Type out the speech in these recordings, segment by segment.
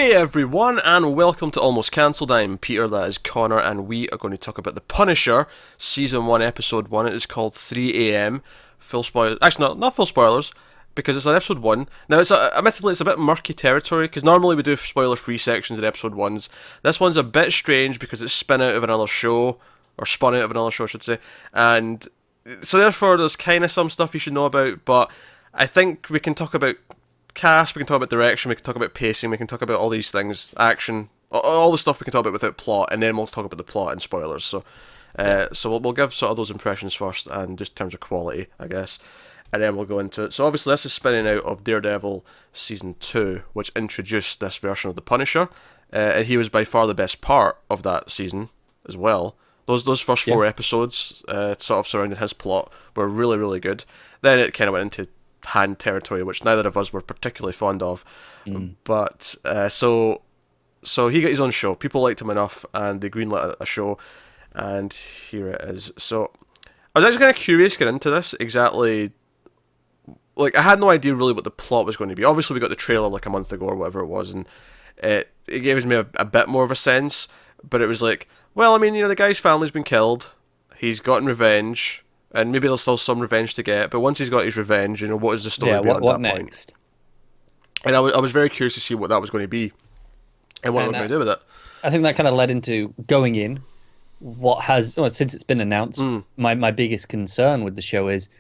Hey everyone, and welcome to Almost Cancelled. I'm Peter, that is Connor, and we are going to talk about The Punisher, Season 1, Episode 1. It is called 3am. Full spoilers. Actually, not full spoilers, because it's on Episode 1. Now, admittedly, it's a bit murky territory, because normally we do spoiler-free sections in Episode 1s. This one's a bit strange because it's spun out of another show, or spun out of another show, I should say, and so therefore there's kind of some stuff you should know about, but I think we can talk about cast, we can talk about direction, we can talk about pacing, we can talk about all these things, action, all the stuff we can talk about without plot, and then we'll talk about the plot and spoilers. So we'll give sort of those impressions first, and just in terms of quality, I guess, and then we'll go into it. So obviously this is spinning out of Daredevil Season 2, which introduced this version of the Punisher, and he was by far the best part of that season as well. Those first four episodes, sort of surrounding his plot, were really, really good. Then it kind of went into hand territory, which neither of us were particularly fond of. But so he got his own show. People liked him enough, and they greenlit a show, and here it is. So I was actually kind of curious to get into this exactly. Like, I had no idea really what the plot was going to be. Obviously, we got the trailer like a month ago or whatever it was, and it gave me a bit more of a sense. But it was like, well, I mean, the guy's family's been killed. He's gotten revenge. And maybe there's still some revenge to get, but once he's got his revenge, what is the story beyond what that next? point? And I was very curious to see what that was going to be, and what we're going to do with it. I think that kind of led into going in. Since it's been announced, my biggest concern with the show is,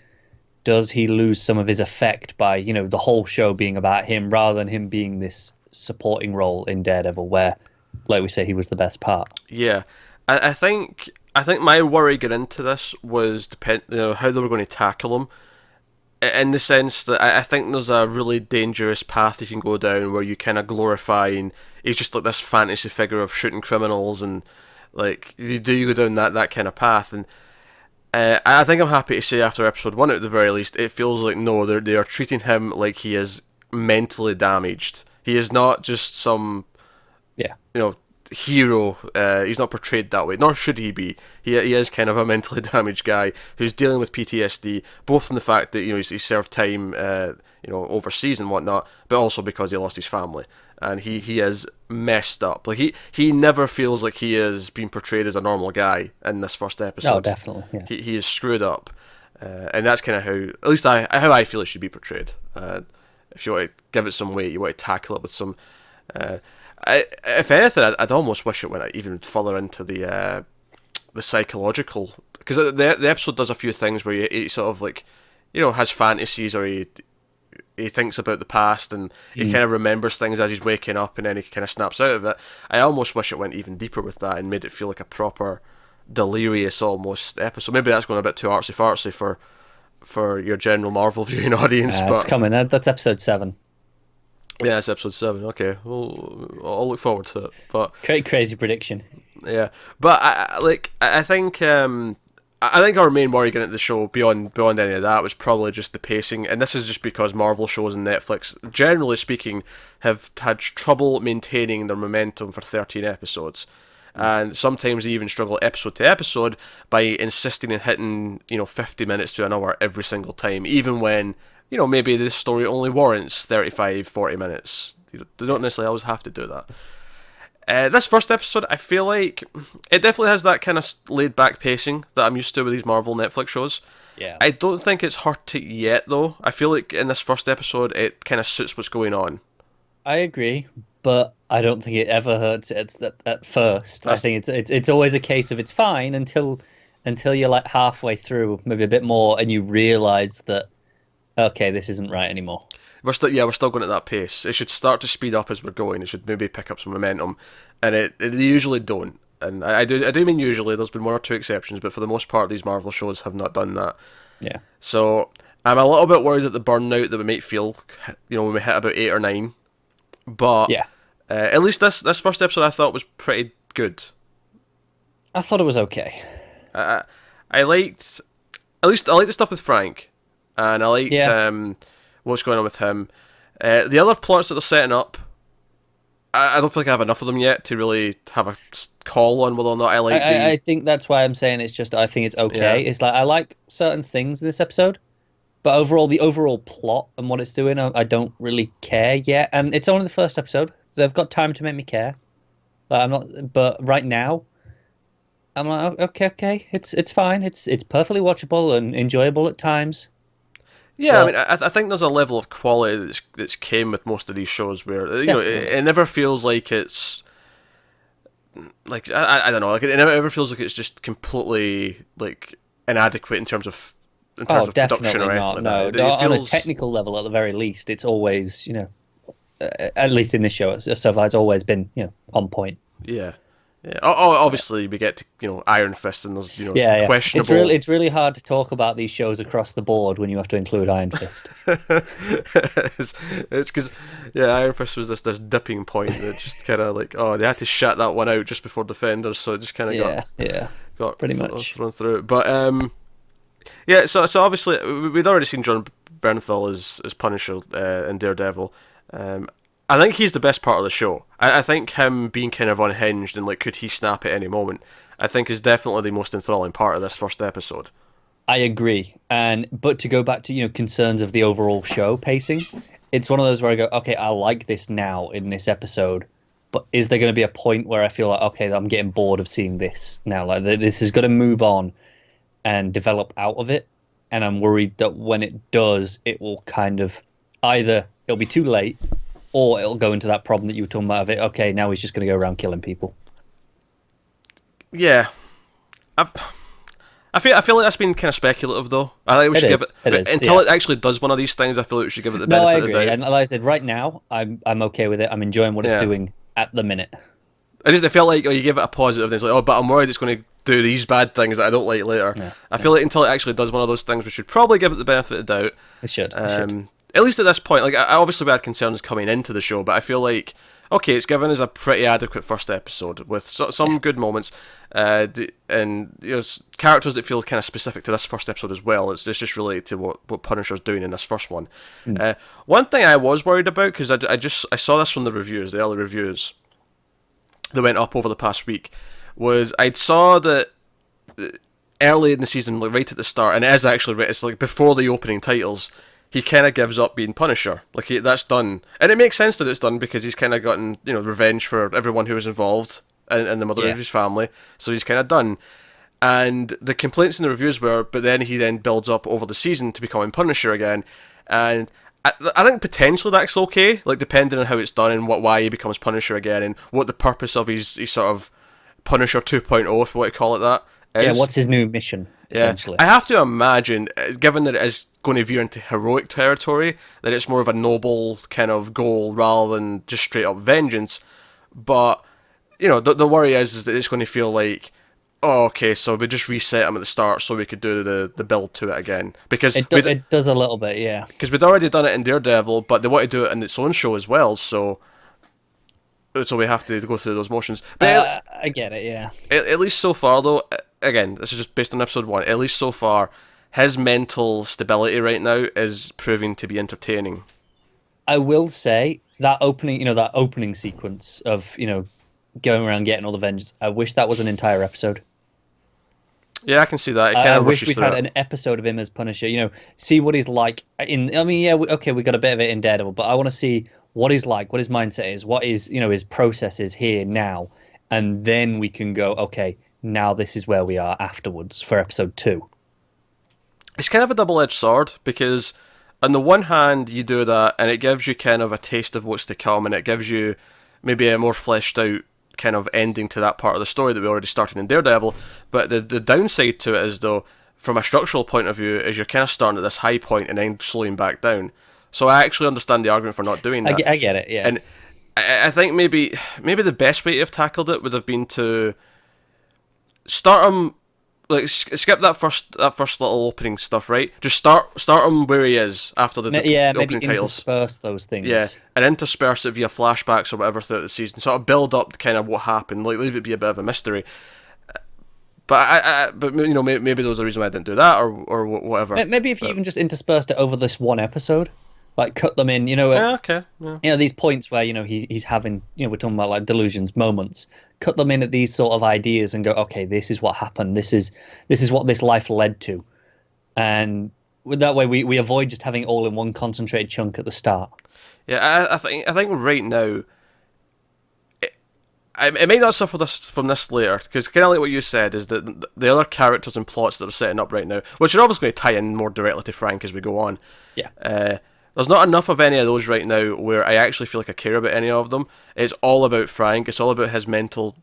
does he lose some of his effect by the whole show being about him rather than him being this supporting role in Daredevil, where, like we say, he was the best part. Yeah, I think my worry getting into this was how they were going to tackle him, in the sense that I think there's a really dangerous path you can go down where you kind of glorify, and he's just like this fantasy figure of shooting criminals, and like you go down that kind of path, and I think I'm happy to say after episode 1 at the very least, it feels like no, they are treating him like he is mentally damaged. He is not just some hero. He's not portrayed that way, nor should he be. He is kind of a mentally damaged guy who's dealing with PTSD, both from the fact that he served time overseas and whatnot, but also because he lost his family, and he is messed up. Like he never feels like he is being portrayed as a normal guy in this first episode. No, definitely. Yeah. He is screwed up, and that's kind of how, at least how I feel it should be portrayed. If you want to give it some weight, you want to tackle it with some. If anything, I'd almost wish it went even further into the psychological, because the episode does a few things where he sort of like, has fantasies, or he thinks about the past, and he kind of remembers things as he's waking up, and then he kind of snaps out of it. I almost wish it went even deeper with that and made it feel like a proper delirious almost episode. Maybe that's going a bit too artsy-fartsy for your general Marvel viewing audience. But it's coming. That's episode 7. Yeah, it's episode 7. Okay, I'll look forward to it. But crazy prediction. Yeah, but I think our main worry getting at the show beyond any of that was probably just the pacing, and this is just because Marvel shows and Netflix, generally speaking, have had trouble maintaining their momentum for 13 episodes. And sometimes they even struggle episode to episode by insisting on hitting 50 minutes to an hour every single time, even when maybe this story only warrants 35, 40 minutes. They don't necessarily always have to do that. This first episode, I feel like it definitely has that kind of laid-back pacing that I'm used to with these Marvel Netflix shows. Yeah. I don't think it's hurt it yet, though. I feel like in this first episode, it kind of suits what's going on. I agree, but I don't think it ever hurts it at first. I think it's always a case of it's fine until you're like halfway through, maybe a bit more, and you realise that, okay, this isn't right anymore. We're still going at that pace. It should start to speed up as we're going. It should maybe pick up some momentum, and they usually don't. And I do mean usually. There's been one or two exceptions, but for the most part, these Marvel shows have not done that. Yeah. So I'm a little bit worried at the burnout that we might feel, when we hit about 8 or 9. But yeah, at least this first episode I thought was pretty good. I thought it was okay. I liked the stuff with Frank. And I liked what's going on with him. The other plots that they're setting up, I don't feel like I have enough of them yet to really have a call on whether or not I like I think that's why I'm saying it's just, I think it's okay. Yeah. It's like, I like certain things in this episode, but the overall plot and what it's doing, I don't really care yet. And it's only the first episode, They've got time to make me care. Like, I'm not, but right now, I'm like, okay, it's fine. It's perfectly watchable and enjoyable at times. Yeah, I mean, But I think there's a level of quality that's came with most of these shows where definitely, it never feels like it's like I don't know, like it never ever feels like it's just completely like inadequate in terms oh, of production definitely or anything not. like No, that. It on a feels technical level, at the very least, it's always, at least in this show so far, it's always been, on point. yeah. Yeah. Obviously, we get to Iron Fist, and there's Yeah, yeah. questionable. It's really hard to talk about these shows across the board when you have to include Iron Fist. It's because Iron Fist was this dipping point that just kind of like they had to shut that one out just before Defenders, so it just kind of Yeah, got pretty much. thrown through it. But yeah, so obviously we'd already seen John Bernthal as Punisher in Daredevil. I think he's the best part of the show. I think him being kind of unhinged and like could he snap at any moment, I think is definitely the most enthralling part of this first episode. I agree. But to go back to, concerns of the overall show pacing, it's one of those where I go, okay, I like this now in this episode, but is there going to be a point where I feel like, okay, I'm getting bored of seeing this now? Like this is going to move on and develop out of it, and I'm worried that when it does, it will kind of either it'll be too late, or it'll go into that problem that you were talking about of it. Okay, now he's just going to go around killing people. Yeah, I've, I feel like that's been kind of speculative though. I think we should give it until it actually does one of these things. I feel like we should give it the No, I benefit of the agree. doubt. And like I said, right now, I'm okay with it. I'm enjoying what it's doing at the minute. I felt like you give it a positive, and it's like, but I'm worried it's going to do these bad things that I don't like later. Yeah, I feel like until it actually does one of those things, we should probably give it the benefit of the doubt. It should. At least at this point, like obviously we had concerns coming into the show, but I feel like okay, it's given us a pretty adequate first episode with some good moments, and characters that feel kind of specific to this first episode as well. It's just related to what Punisher's doing in this first one. One thing I was worried about because I saw this from the early reviews that went up over the past week, was I saw that early in the season, like right at the start, and it is actually it's like before the opening titles, he kind of gives up being Punisher. Like that's done, and it makes sense that it's done because he's kind of gotten revenge for everyone who was involved in the murder of his family. So he's kind of done. And the complaints in the reviews were, but then he builds up over the season to becoming Punisher again, and I think potentially that's okay, like depending on how it's done and why he becomes Punisher again and what the purpose of his sort of Punisher 2.0, if you want to call it that, is. Yeah, what's his new mission, essentially? I have to imagine, given that it is going to veer into heroic territory, that it's more of a noble kind of goal rather than just straight up vengeance. But, the worry is that it's going to feel like, oh, okay, so we just reset him at the start so we could do the build to it again. Because it does a little bit, yeah. Because we'd already done it in Daredevil, but they want to do it in its own show as well, so we have to go through those motions. But I get it, yeah. At least so far, though, again, this is just based on episode 1, at least so far, his mental stability right now is proving to be entertaining. I will say, that opening sequence of, going around getting all the vengeance, I wish that was an entire episode. Yeah, I can see that. I wish we'd had an episode of him as Punisher. See what he's like. We got a bit of it in Daredevil, but I want to see what he's like, what his mindset is, what is his process is here now, and then we can go. Okay, now this is where we are afterwards for episode 2. It's kind of a double-edged sword because, on the one hand, you do that, and it gives you kind of a taste of what's to come, and it gives you maybe a more fleshed out kind of ending to that part of the story that we already started in Daredevil. But the downside to it is, though, from a structural point of view, is you're kind of starting at this high point and then slowing back down. So I actually understand the argument for not doing that. I get it, yeah. And I think maybe the best way to have tackled it would have been to start him, like skip that first little opening stuff, right? Just start him where he is after the opening titles. Intersperse those things. Yeah, and intersperse it via flashbacks or whatever throughout the season. Sort of build up kind of what happened, like leave it be a bit of a mystery. But maybe there was a reason why I didn't do that or whatever. Maybe if you even just interspersed it over this one episode, like cut them in, okay. Yeah. These points where he's having, we're talking about like delusions moments. Cut them in at these sort of ideas and go, okay, this is what happened. This is what this life led to, and with that way we avoid just having it all in one concentrated chunk at the start. Yeah, I think right now it may not suffer this from this later, because kind of like what you said is that the other characters and plots that are setting up right now, which are obviously going to tie in more directly to Frank as we go on. Yeah. There's not enough of any of those right now where I actually feel like I care about any of them. It's all about Frank. It's all about his mental.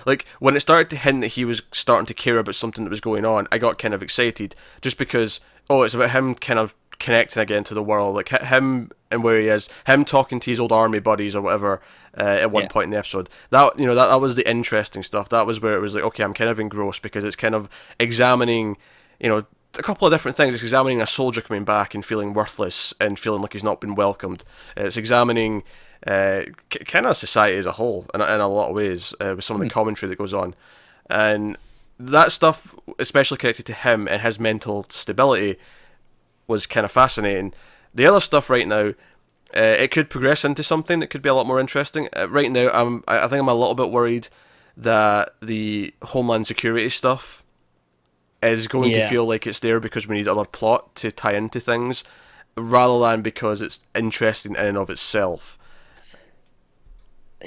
Like when it started to hint that he was starting to care about something that was going on, I got kind of excited just because it's about him kind of connecting again to the world, like him and where he is, him talking to his old army buddies or whatever at one point in the episode. That was the interesting stuff. That was where it was like, okay, I'm kind of engrossed because it's kind of examining, a couple of different things. It's examining a soldier coming back and feeling worthless and feeling like he's not been welcomed. It's examining kind of society as a whole in a lot of ways with some of the commentary that goes on. And that stuff, especially connected to him and his mental stability, was kind of fascinating. The other stuff right now, it could progress into something that could be a lot more interesting. Right now, I think I'm a little bit worried that the Homeland Security stuff is going to feel like it's there because we need other plot to tie into things, rather than because it's interesting in and of itself.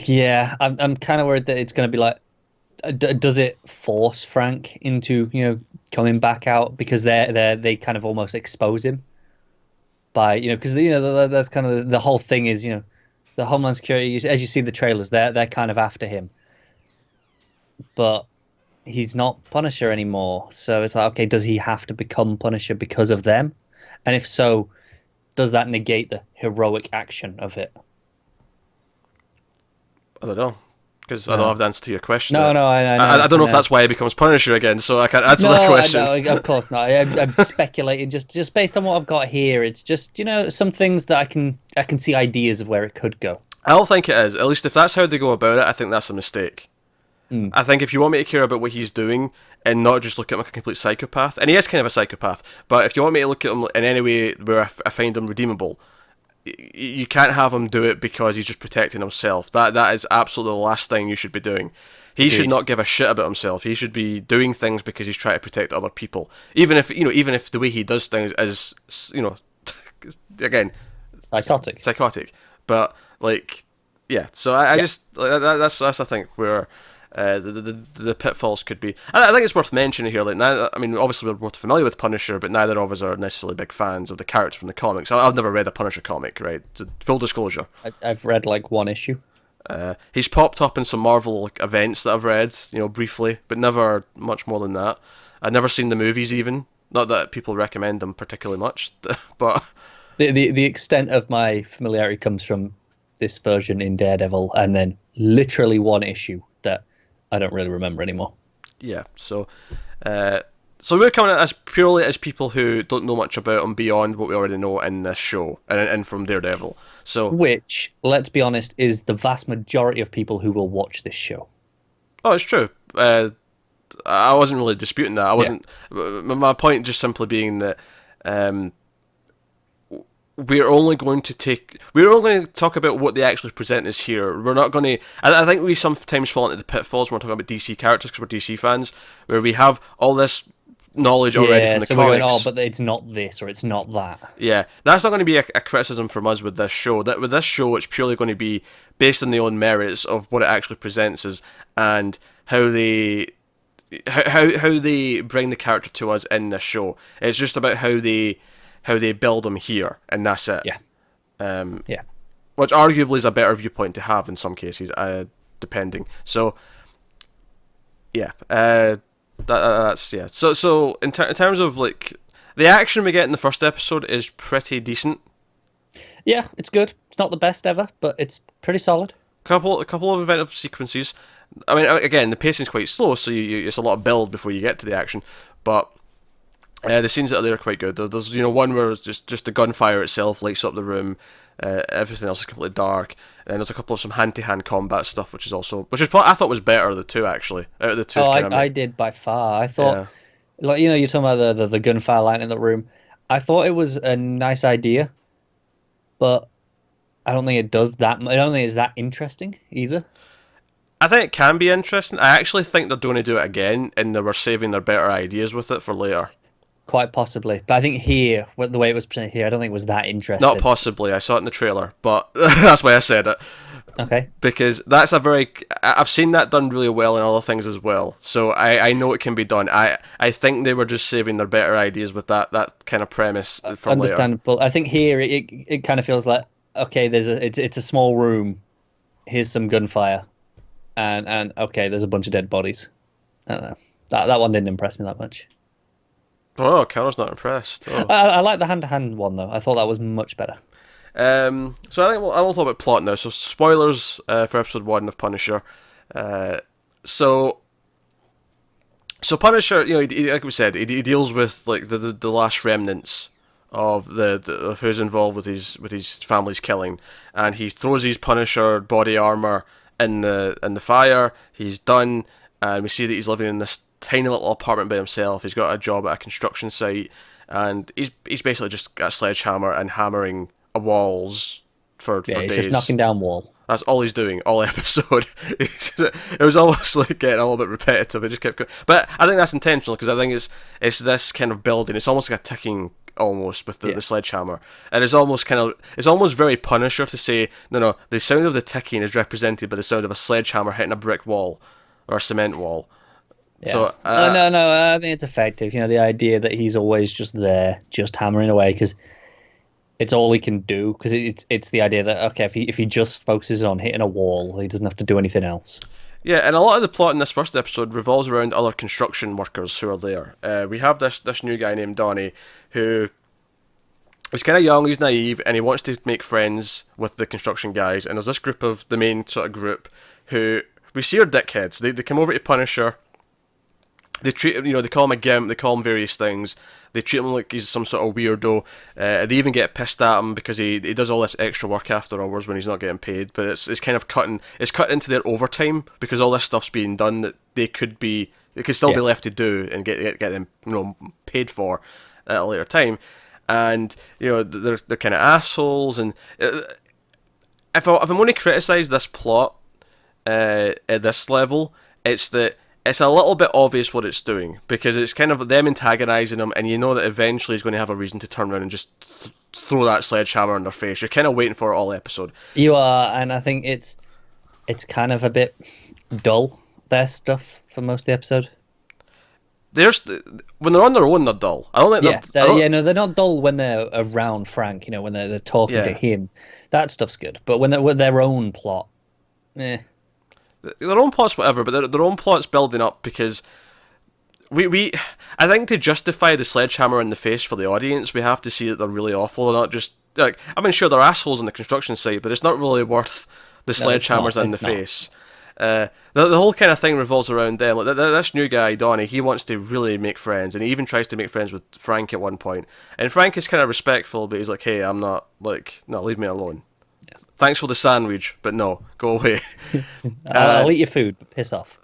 Yeah, I'm kind of worried that it's going to be like, does it force Frank into coming back out because they kind of almost expose him by because that's kind of the whole thing is the Homeland Security, as you see the trailers, they're kind of after him, but he's not Punisher anymore. So it's like, okay, does he have to become Punisher because of them? And if so, does that negate the heroic action of it? I don't know, because I don't have the answer to your question. No, I don't know if that's why he becomes Punisher again, so I can't answer that question. No, of course not. I'm speculating just based on what I've got here. It's just some things that I can see ideas of where it could go. I don't think it is. At least if that's how they go about it, I think that's a mistake. I think if you want me to care about what he's doing and not just look at him like a complete psychopath, and he is kind of a psychopath, but if you want me to look at him in any way where I find him redeemable, you can't have him do it because he's just protecting himself. That is absolutely the last thing you should be doing. He should not give a shit about himself. He should be doing things because he's trying to protect other people. Even if the way he does things is again psychotic. But like, yeah. So I just that's I think where the pitfalls could be. I think it's worth mentioning here. Like, obviously we're both familiar with Punisher, but neither of us are necessarily big fans of the character from the comics. I've never read a Punisher comic, right? Full disclosure. I've read like one issue. He's popped up in some Marvel events that I've read, briefly, but never much more than that. I've never seen the movies even. Not that people recommend them particularly much, but the extent of my familiarity comes from this version in Daredevil, and then literally one issue that I don't really remember anymore. Yeah, so we're coming at this purely as people who don't know much about him beyond what we already know in this show and from Daredevil. So, which, let's be honest, is the vast majority of people who will watch this show. Oh, it's true. I wasn't really disputing that. I wasn't. Yeah. My point just simply being that we're only going to talk about what they actually present us here. We're not going to. I think we sometimes fall into the pitfalls when we're talking about DC characters because we're DC fans, where we have all this knowledge already from the so comics. We're going, but it's not this or it's not that. Yeah, that's not going to be a criticism from us with this show. With this show, it's purely going to be based on the own merits of what it actually presents us and how they bring the character to us in this show. It's just about how they build him here, and that's it. Yeah. Which arguably is a better viewpoint to have in some cases, depending. So, yeah. That's yeah. So in terms of like the action we get in the first episode is pretty decent. Yeah, it's good. It's not the best ever, but it's pretty solid. A couple of inventive sequences. I mean, again, the pacing's quite slow, so it's a lot of build before you get to the action. But the scenes that are there are quite good. There's one where it's just the gunfire itself lights up the room. Everything else is completely dark. And there's a couple of some hand-to-hand combat stuff, which is what I thought was better of the two, actually. Out of the two. I did by far. I thought, you're talking about the gunfire lighting in the room. I thought it was a nice idea, but I don't think it does that. I don't think it's that interesting either. I think it can be interesting. I actually think they're going to do it again, and they were saving their better ideas with it for later. Quite possibly. But I think here, the way it was presented here, I don't think it was that interesting. Not possibly. I saw it in the trailer, but that's why I said it. Okay. because that's a very I've seen that done really well in other things as well. So I know it can be done. I think they were just saving their better ideas with that kind of premise for later. Understandable. I think here it kind of feels like, okay, it's a small room. Here's some gunfire, and okay, there's a bunch of dead bodies. I don't know. That one didn't impress me that much. Oh, Connor's not impressed. Oh. I like the hand-to-hand one though. I thought that was much better. So I think I will talk about plot now. So spoilers for episode 1 of Punisher. So Punisher, like we said, he deals with like the last remnants of of who's involved with his family's killing, and he throws his Punisher body armor in the fire. He's done, and we see that he's living in this tiny little apartment by himself. He's got a job at a construction site, and he's basically just got a sledgehammer and hammering walls for Yeah, he's days. just knocking down wall. That's all he's doing all episode. It was almost like getting a little bit repetitive. It just kept going. But I think that's intentional, because I think it's this kind of building. It's almost like a ticking almost with the sledgehammer, and it's almost very Punisher to say no. The sound of the ticking is represented by the sound of a sledgehammer hitting a brick wall or a cement wall. Yeah. So no, I think it's effective. The idea that he's always just there, just hammering away, because it's all he can do. Because it's the idea that, okay, if he just focuses on hitting a wall, he doesn't have to do anything else. Yeah, and a lot of the plot in this first episode revolves around other construction workers who are there. We have this new guy named Donnie, who is kind of young, he's naive, and he wants to make friends with the construction guys. And there's this group of the main sort of group who we see are dickheads. They come over to Punisher. They treat him, they call him a gimp, they call him various things. They treat him like he's some sort of weirdo. They even get pissed at him because he does all this extra work after hours when he's not getting paid. But it's kind of cut into their overtime, because all this stuff's being done that they could still be left to do and get them paid for at a later time. And they're kind of assholes. And if I'm going to criticize this plot at this level, it's that it's a little bit obvious what it's doing, because it's kind of them antagonising him, and you know that eventually he's going to have a reason to turn around and just throw that sledgehammer in their face. You're kind of waiting for it all episode. You are, and I think it's kind of a bit dull, their stuff, for most of the episode. When they're on their own, they're dull. I don't think they're not dull when they're around Frank, when they're talking to him. That stuff's good. But when they're with their own plot, Their own plot's whatever, but their own plot's building up, because I think to justify the sledgehammer in the face for the audience, we have to see that they're really awful. They're not just like, I mean, sure, they're assholes on the construction site, but it's not really worth the sledgehammers in the face. The whole kind of thing revolves around them. Like this new guy, Donnie, he wants to really make friends, and he even tries to make friends with Frank at one point. And Frank is kind of respectful, but he's like, "Hey, I'm not no, leave me alone. Thanks for the sandwich, but no, go away." I'll eat your food, but piss off.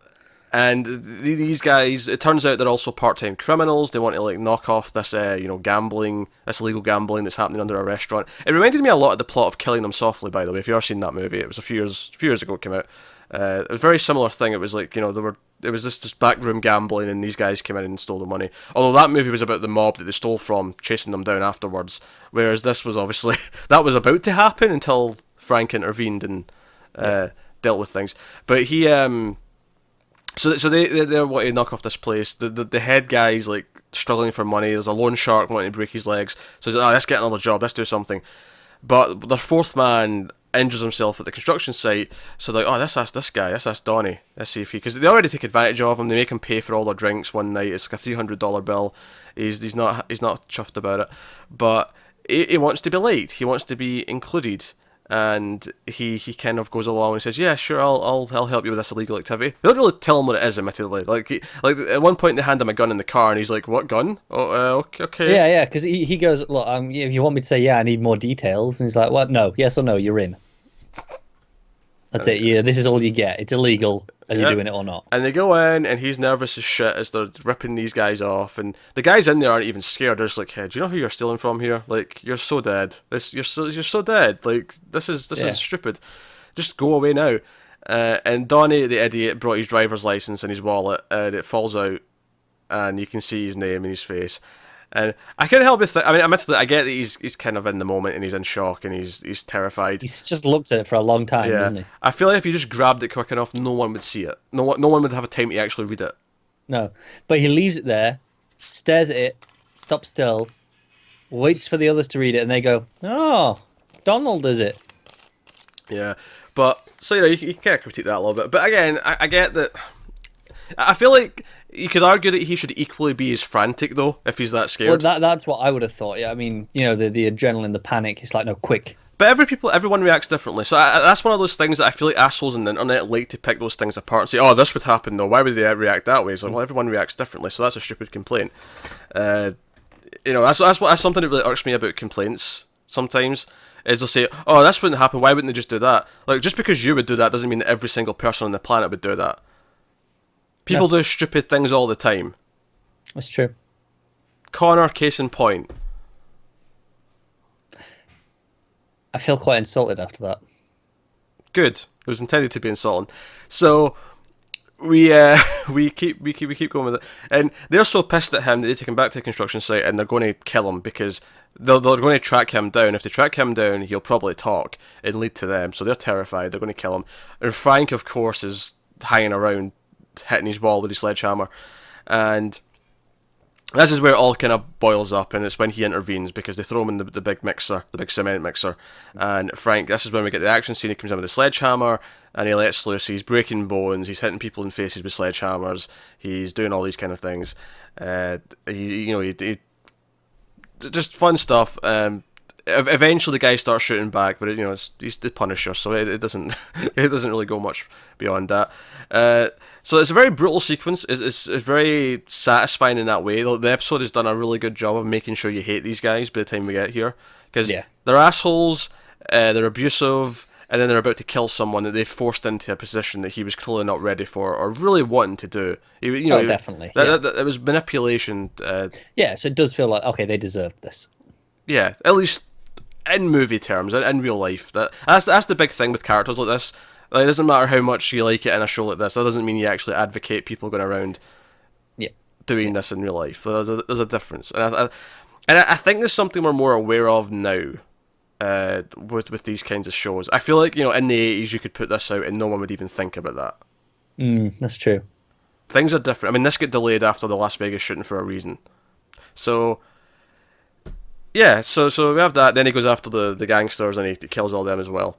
And these guys, it turns out they're also part-time criminals. They want to knock off this, gambling, this illegal gambling that's happening under a restaurant. It reminded me a lot of the plot of Killing Them Softly, by the way. If you've ever seen that movie, it was a few years ago it came out. It was a very similar thing. It was like, it was this backroom gambling, and these guys came in and stole the money. Although that movie was about the mob that they stole from chasing them down afterwards, whereas this was obviously that was about to happen until Frank intervened and dealt with things. But he so they want to knock off this place. The head guy's struggling for money. There's a loan shark wanting to break his legs. So he's like, let's get another job. Let's do something. But the fourth man injures himself at the construction site. So they're like, let's ask this guy. Let's ask Donnie. Let's see if because they already take advantage of him. They make him pay for all their drinks one night. It's like a $300 bill. He's not chuffed about it, but he wants to be late. He wants to be included. And he kind of goes along and says, "Yeah, sure, I'll help you with this illegal activity." They don't really tell him what it is, admittedly. Like at one point they hand him a gun in the car, and he's like, "What gun? Oh, okay." Yeah, because he goes, "Look, if you want me to say yeah, I need more details," and he's like, "What? No, yes or no, you're in." That's it. Yeah, this is all you get. It's illegal. Are you doing it or not? And they go in, and he's nervous as shit as they're ripping these guys off. And the guys in there aren't even scared. They're just like, "Hey, do you know who you're stealing from here? Like, you're so dead. You're so dead. Like, this is stupid. Just go away now." And Donnie, the idiot, brought his driver's license and his wallet, and it falls out, and you can see his name and his face. And I couldn't help but I mean, admittedly, I get that he's kind of in the moment and he's in shock and he's terrified. He's just looked at it for a long time, Yeah, doesn't he? I feel like if you just grabbed it quick enough, no one would see it. No one would have a time to actually read it. No, but he leaves it there, stares at it, stops still, waits for the others to read it, and they go, "Oh, Donald, is it?" Yeah, but so you can kind of critique that a little bit. But again, I get that. I feel like you could argue that he should equally be as frantic though, if he's that scared. Well, that's what I would have thought. Yeah, I mean, the adrenaline, the panic. It's like, no, quick. But everyone reacts differently. So that's one of those things that I feel like assholes on the internet like to pick those things apart and say, "Oh, this would happen though. Why would they react that way?" It's like, well, everyone reacts differently, so that's a stupid complaint. That's something that really irks me about complaints sometimes. Is they'll say, "Oh, this wouldn't happen. Why wouldn't they just do that?" Like, just because you would do that doesn't mean that every single person on the planet would do that. People do stupid things all the time. That's true. Connor, case in point. I feel quite insulted after that. Good. It was intended to be insulting. So we keep going with it, and they're so pissed at him that they take him back to the construction site and they're going to kill him because they're going to track him down. If they track him down, he'll probably talk and lead to them. So they're terrified. They're going to kill him. And Frank, of course, is hanging around, hitting his wall with his sledgehammer, and this is where it all kind of boils up, and it's when he intervenes because they throw him in the big mixer, the big cement mixer, and Frank, this is when we get the action scene. He comes in with a sledgehammer, and he lets loose. He's breaking bones, he's hitting people in faces with sledgehammers, he's doing all these kind of things. He just fun stuff. Eventually the guy starts shooting back, but he's the Punisher, so it doesn't it doesn't really go much beyond that. So it's a very brutal sequence. It's very satisfying in that way. The episode has done a really good job of making sure you hate these guys by the time we get here, because they're assholes, they're abusive, and then they're about to kill someone that they've forced into a position that he was clearly not ready for or really wanting to do. Definitely. It was manipulation. So it does feel like, okay, they deserve this. Yeah, at least in movie terms, in real life. That's the big thing with characters like this. Like, it doesn't matter how much you like it in a show like this. That doesn't mean you actually advocate people going around doing this in real life. There's a difference, and I think there's something we're more aware of now with these kinds of shows. I feel like in the 80s you could put this out and no one would even think about that. That's true. Things are different. I mean, this got delayed after the Las Vegas shooting for a reason. So yeah, so we have that. Then he goes after the gangsters and he kills all them as well,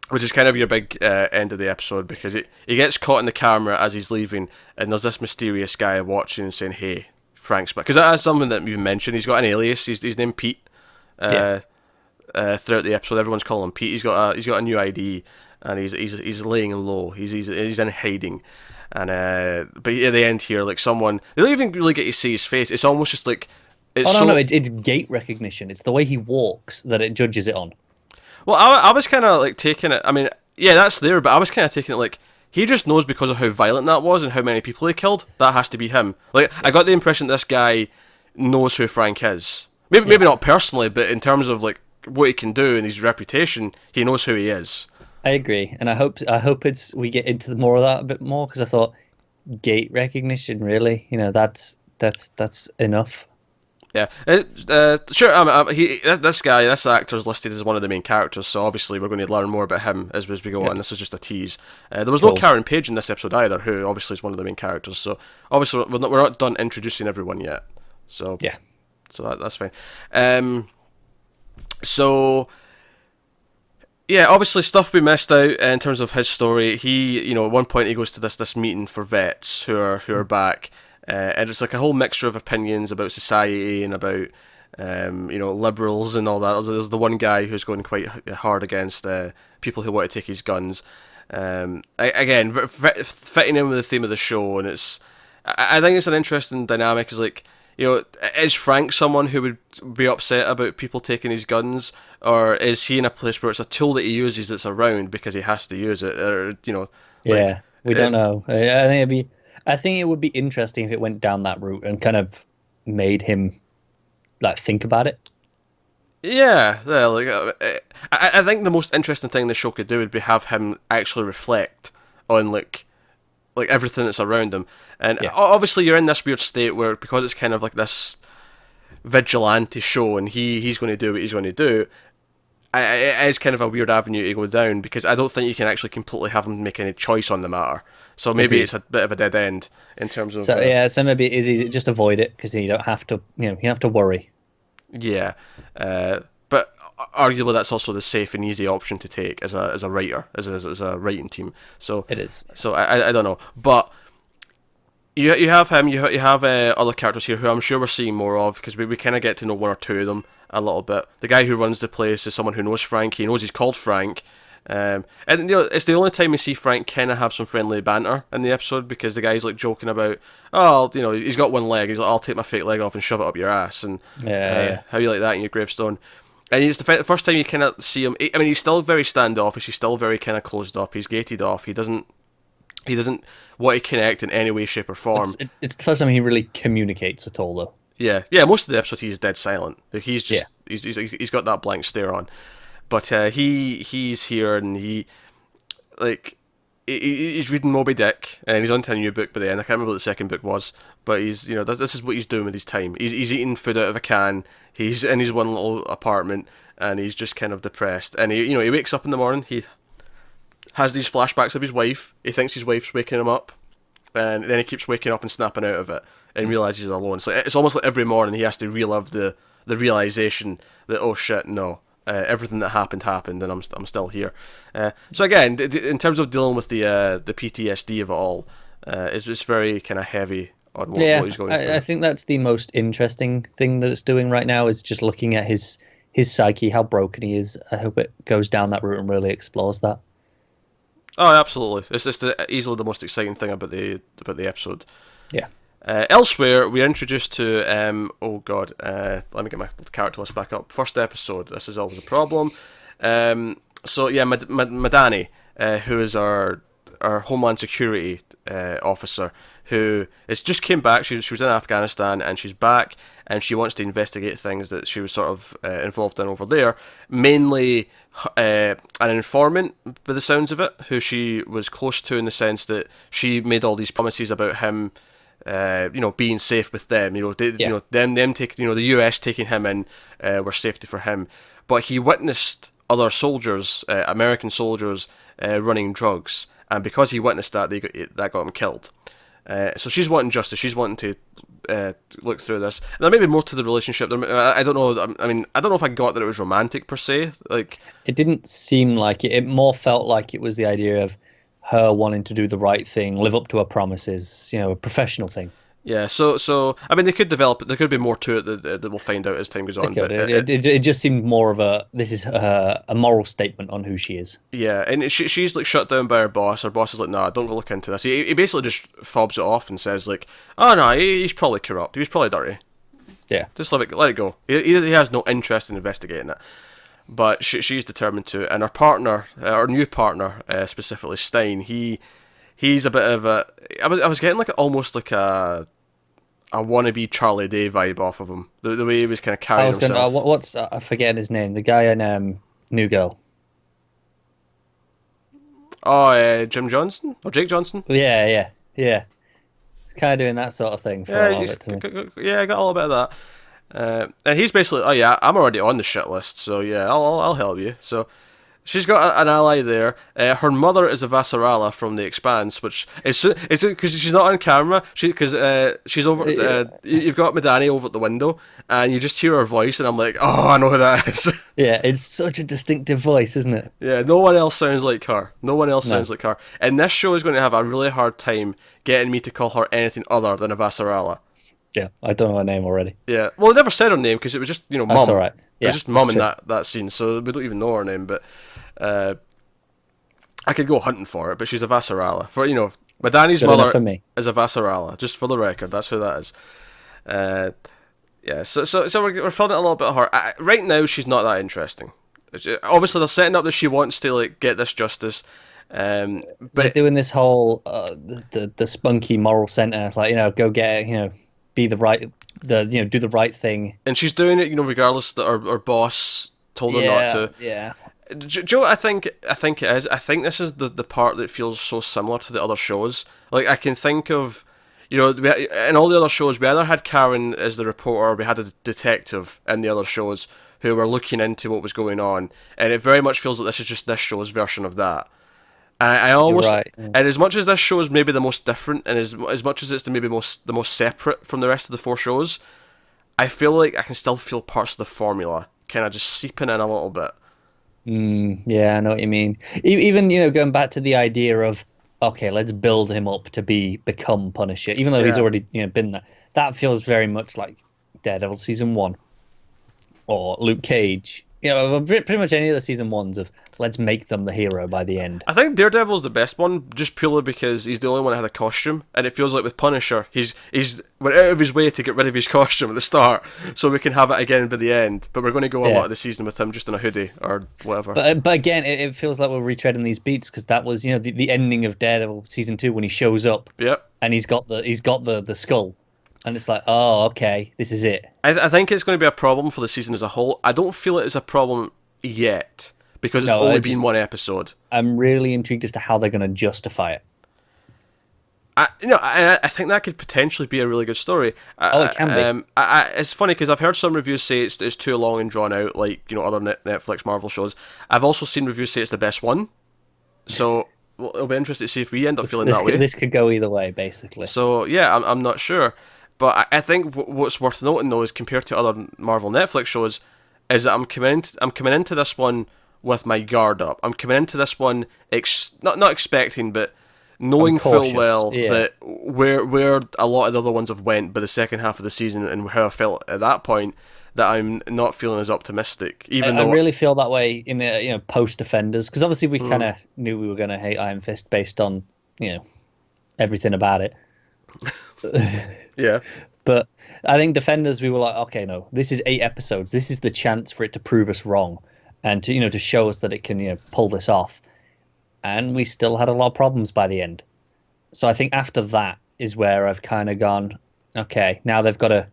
which is kind of your big end of the episode, because he gets caught in the camera as he's leaving, and there's this mysterious guy watching and saying, "Hey, Frank's back." Because that's something that we've mentioned. He's got an alias. He's named Pete. Throughout the episode, everyone's calling him Pete. He's got a new ID, and he's laying low. He's in hiding, and but at the end here, like someone, they don't even really get to see his face. It's almost just like it's gait recognition. It's the way he walks that it judges it on. Well, I was kind of like taking it. I mean, yeah, that's there, but I was kind of taking it like he just knows because of how violent that was and how many people he killed. That has to be him. Like, I got the impression this guy knows who Frank is. Maybe not personally, but in terms of like what he can do and his reputation, he knows who he is. I agree, and I hope we get into more of that a bit more, because I thought gait recognition, really, that's enough. Yeah, sure. This actor is listed as one of the main characters, so obviously we're going to learn more about him as we go on. This is just a tease. There was no Karen Page in this episode either, who obviously is one of the main characters. So obviously we're not done introducing everyone yet. So that's fine. Obviously stuff we missed out in terms of his story. He, at one point he goes to this meeting for vets who are back. And it's like a whole mixture of opinions about society and about, liberals and all that. There's the one guy who's going quite hard against people who want to take his guns. Again, fitting in with the theme of the show, and I think it's an interesting dynamic. Is like, is Frank someone who would be upset about people taking his guns, or is he in a place where it's a tool that he uses that's around because he has to use it, or we don't know. I think it would be interesting if it went down that route and kind of made him like think about it. Yeah, like I think the most interesting thing the show could do would be have him actually reflect on like everything that's around him. And obviously you're in this weird state where, because it's kind of like this vigilante show, and he's going to do what he's going to do. It is kind of a weird avenue to go down, because I don't think you can actually completely have him make any choice on the matter. So maybe it's a bit of a dead end in terms of. So maybe it is easy. Just avoid it, because you don't have to. You have to worry. Yeah, but arguably that's also the safe and easy option to take as a writer, as a writing team. So it is. So I don't know, but you have him. You have other characters here who I'm sure we're seeing more of, because we kind of get to know one or two of them a little bit. The guy who runs the place is someone who knows Frank. He knows he's called Frank. And it's the only time we see Frank kind of have some friendly banter in the episode, because the guy's like joking about, he's got one leg. He's like, I'll take my fake leg off and shove it up your ass, and how you like that in your gravestone. And it's the first time you kind of see him. I mean, he's still very standoffish. He's still very kind of closed up. He's gated off. He doesn't want to connect in any way, shape, or form. It's the first time he really communicates at all, though. Yeah. Most of the episode he's dead silent. Like, he's just he's got that blank stare on. But he's here, and he's reading Moby Dick, and he's on to a new book by the end. I can't remember what the second book was, but he's this is what he's doing with his time. He's eating food out of a can. He's in his one little apartment, and he's just kind of depressed. And he wakes up in the morning. He has these flashbacks of his wife. He thinks his wife's waking him up, and then he keeps waking up and snapping out of it, and realizes he's alone. So it's almost like every morning he has to relive the realization that, oh shit, no. Everything that happened, and I'm still here. So again, in terms of dealing with the PTSD of it all, it's very kind of heavy on what he's going through. I think that's the most interesting thing that it's doing right now, is just looking at his psyche, how broken he is. I hope it goes down that route and really explores that. Oh, absolutely! It's easily the most exciting thing about the episode. Yeah. Elsewhere, we're introduced to let me get my character list back up. First episode. This is always a problem. Madani, who is our Homeland Security officer, who has just came back. She was in Afghanistan, and she's back, and she wants to investigate things that she was sort of involved in over there. Mainly an informant, by the sounds of it, who she was close to, in the sense that she made all these promises about him. Being safe with them, them taking, the US taking him in, were safety for him. But he witnessed other soldiers, American soldiers, running drugs, and because he witnessed that, that got him killed. So she's wanting justice. She's wanting to look through this. And there may be more to the relationship. I don't know. I mean, I don't know if I got that it was romantic per se. Like, it didn't seem like it. It more felt like it was the idea of her wanting to do the right thing, live up to her promises, a professional thing. Yeah, so I mean, they could develop it. There could be more to it that we'll find out as time goes on. It just seemed more of a moral statement on who she is. Yeah, and she's like shut down by her boss. Her boss is like, "Nah, don't go look into this." He basically just fobs it off and says like, "Oh no, he's probably corrupt. He's probably dirty. Yeah, just let it go. He has no interest in investigating it." But she's determined to, and her partner, her new partner, specifically Stein, he's a bit of a. I was getting like almost like a wannabe Charlie Day vibe off of him. The way he was kind of carrying himself. I forget his name. The guy in New Girl. Oh, Jim Johnson or Jake Johnson? Yeah. He's kind of doing that sort of thing for a little bit to me. Yeah, I got a little bit of that. And he's basically, oh yeah, I'm already on the shit list, so yeah, I'll help you. So she's got an ally there. Her mother is a Vassarala from The Expanse, which is because she's not on camera. She's over. You've got Madani over at the window, and you just hear her voice, and I'm like, oh, I know who that is. Yeah, it's such a distinctive voice, isn't it? Yeah, no one else sounds like her. Sounds like her. And this show is going to have a really hard time getting me to call her anything other than a Vassarala. Yeah, I don't know her name already. Yeah, well, I never said her name because it was just, Mum. That's all right. Yeah, it was just Mum in that scene, so we don't even know her name, but I could go hunting for it, but she's a Vassarala. Madani's mother is a Vassarala, just for the record, that's who that is. Yeah, so we're filling it a little bit hard. Right now, she's not that interesting. Obviously, they're setting up that she wants to get this justice. But they're doing this whole the spunky moral center, go get be the right, do the right thing. And she's doing it, regardless that her boss told her not to. Yeah. Joe, I think it is. I think this is the part that feels so similar to the other shows. Like, I can think of, in all the other shows, we either had Karen as the reporter, or we had a detective in the other shows who were looking into what was going on, and it very much feels like this is just this show's version of that. I almost, You're right. Yeah. and as much as this show is maybe the most different, and as much as it's the most separate from the rest of the 4 shows, I feel like I can still feel parts of the formula kind of just seeping in a little bit. Yeah, I know what you mean. Even going back to the idea of, okay, let's build him up to become Punisher, even though he's Yeah. already been there. That feels very much like Daredevil season 1 or Luke Cage. Pretty much any of the season 1s of let's make them the hero by the end. I think Daredevil's the best one, just purely because he's the only one that had a costume, and it feels like with Punisher, he's went out of his way to get rid of his costume at the start, so we can have it again by the end. But we're going to go a lot of the season with him just in a hoodie or whatever. But again, it feels like we're retreading these beats because that was the ending of Daredevil season 2 when he shows up. Yep. And he's got the skull, and it's like, oh, okay, this is it. I think it's going to be a problem for the season as a whole. I don't feel it is a problem yet, because it's only been 1 episode. I'm really intrigued as to how they're going to justify it. I think that could potentially be a really good story. It can be. It's funny because I've heard some reviews say it's too long and drawn out, like other Netflix Marvel shows. I've also seen reviews say it's the best one. So it'll be interesting to see if we end up feeling that way. This could go either way, basically. So yeah, I'm not sure, but I think what's worth noting though is compared to other Marvel Netflix shows, is that I'm coming into this one with my guard up. I'm coming into this one not expecting, but knowing full well that where a lot of the other ones have went by the second half of the season and how I felt at that point, that I'm not feeling as optimistic. I really feel that way in post Defenders, because obviously we kind of knew we were going to hate Iron Fist based on everything about it. Yeah. But I think Defenders, we were like, okay, no, this is 8 episodes. This is the chance for it to prove us wrong, and to show us that it can pull this off. And we still had a lot of problems by the end. So I think after that is where I've kind of gone, okay, now they've got to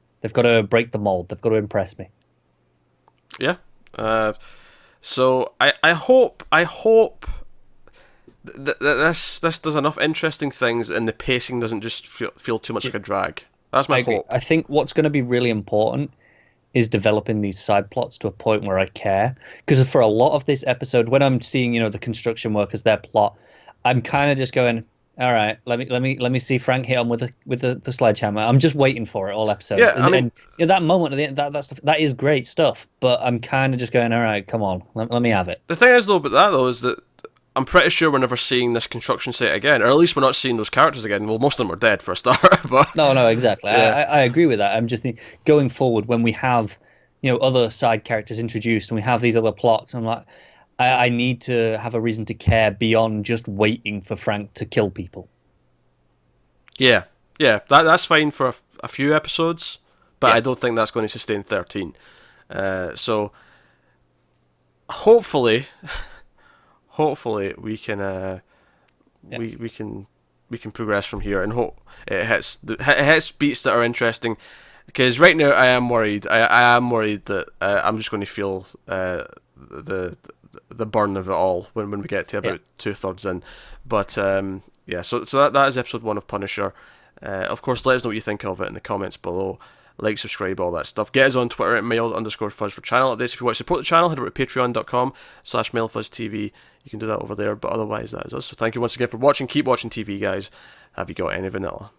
break the mold. They've got to impress me. Yeah. So I hope that this does enough interesting things, and the pacing doesn't just feel too much like a drag. That's my hope. I think what's going to be really important is developing these side plots to a point where I care. Because for a lot of this episode, when I'm seeing the construction workers, their plot, I'm kind of just going, all right, let me see Frank hit on with the sledgehammer. I'm just waiting for it all episodes. Yeah, I mean, and that moment at the end, that is great stuff. But I'm kind of just going, all right, come on, let me have it. The thing is though about that though is that I'm pretty sure we're never seeing this construction site again, or at least we're not seeing those characters again. Well, most of them are dead for a start. But no, exactly. Yeah. I agree with that. I'm just thinking, going forward when we have other side characters introduced and we have these other plots, I'm like, I need to have a reason to care beyond just waiting for Frank to kill people. Yeah, that's fine for a few episodes, but I don't think that's going to sustain 13. So hopefully we can we can progress from here and hope it hits beats that are interesting. Because right now I am worried. I am worried that I'm just going to feel the burn of it all when we get to about 2/3 in. But so that is episode 1 of Punisher. Of course, let us know what you think of it in the comments below. Like, subscribe, all that stuff. Get us on Twitter at mail_fuzz for channel updates. If you want to support the channel, head over to patreon.com/mailfuzztv. You can do that over there. But otherwise, that is us. So thank you once again for watching. Keep watching TV, guys. Have you got any vanilla?